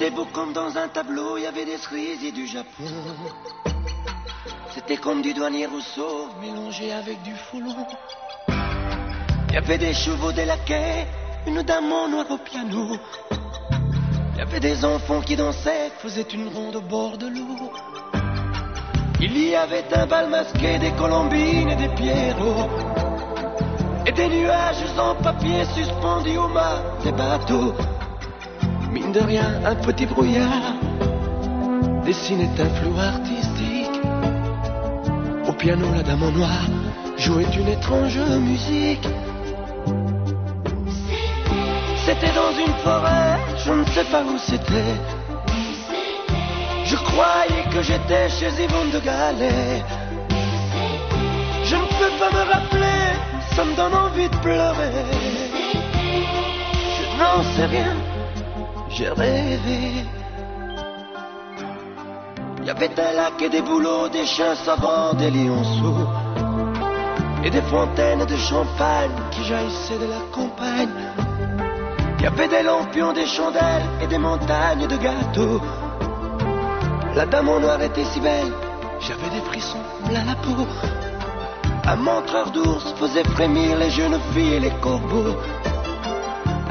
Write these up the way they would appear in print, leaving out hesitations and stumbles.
C'était beau comme dans un tableau, il y avait des cerises du Japon. C'était comme du douanier Rousseau, mélangé avec du foulon. Il y avait des chevaux, des laquais, une dame en noir au piano. Il y avait des enfants qui dansaient, faisaient une ronde au bord de l'eau. Il y avait un bal masqué, des colombines et des pierrots. Et des nuages en papier suspendus au mât des bateaux. Mine de rien, un petit brouillard dessinait un flou artistique. Au piano, la dame en noir jouait une étrange musique. C'était dans une forêt, je ne sais pas où c'était. Je croyais que j'étais chez Yvonne de Galais. Je ne peux pas me rappeler, ça me donne envie de pleurer. Je n'en sais rien, j'ai rêvé. Il y avait des lacs et des bouleaux, des chiens savants, des lionceaux. Et des fontaines de champagne qui jaillissaient de la campagne. Il y avait des lampions, des chandelles et des montagnes de gâteaux. La dame en noir était si belle, j'avais des frissons plein la peau. Un montreur d'ours faisait frémir les jeunes filles et les corbeaux.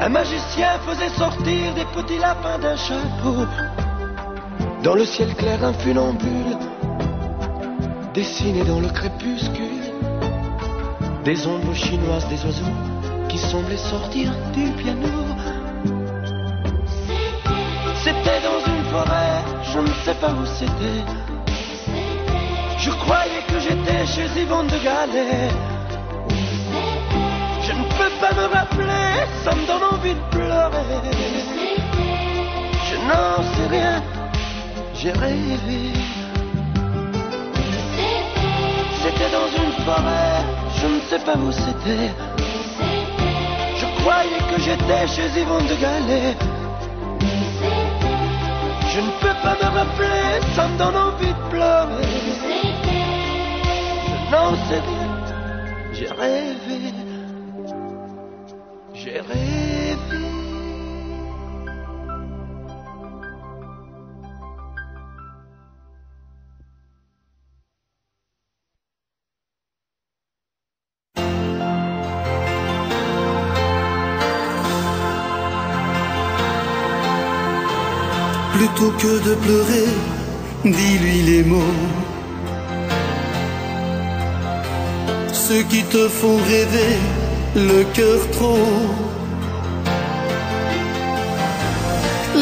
Un magicien faisait sortir des petits lapins d'un chapeau. Dans le ciel clair, un funambule dessinait dans le crépuscule des ombres chinoises, des oiseaux qui semblaient sortir du piano. C'était dans une forêt, je ne sais pas où c'était. Je croyais que j'étais chez Yvonne de Galais. Je ne peux pas me rappeler, ça me donne envie de pleurer. Je n'en sais rien, j'ai rêvé. C'était dans une forêt, je ne sais pas où c'était. Je croyais que j'étais chez Yvonne de Galais. Je ne peux pas me rappeler, ça me donne envie de pleurer. Je n'en sais rien, j'ai rêvé. J'ai rêvé. Plutôt que de pleurer, dis-lui les mots, ceux qui te font rêver le cœur trop.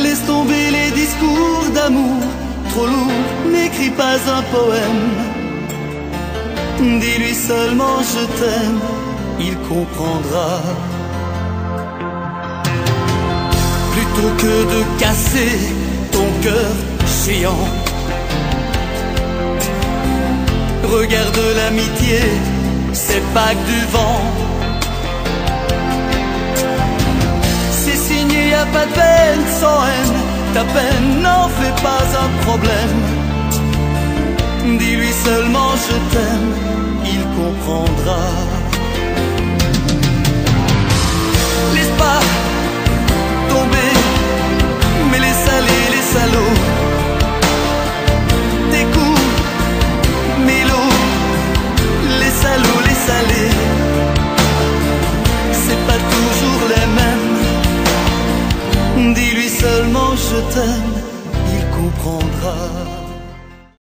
Laisse tomber les discours d'amour trop lourds, n'écris pas un poème. Dis-lui seulement je t'aime, il comprendra. Plutôt que de casser ton cœur géant, regarde l'amitié, c'est pas que du vent. C'est signé, y a pas de peine sans haine, ta peine n'en fait pas un problème. Dis-lui seulement je t'aime, il comprendra. Laisse pas tomber, mais les salés, les salauds, des coups, mélos, les salauds, les salés, c'est pas toujours les mêmes. Dis-lui seulement je t'aime, il comprendra.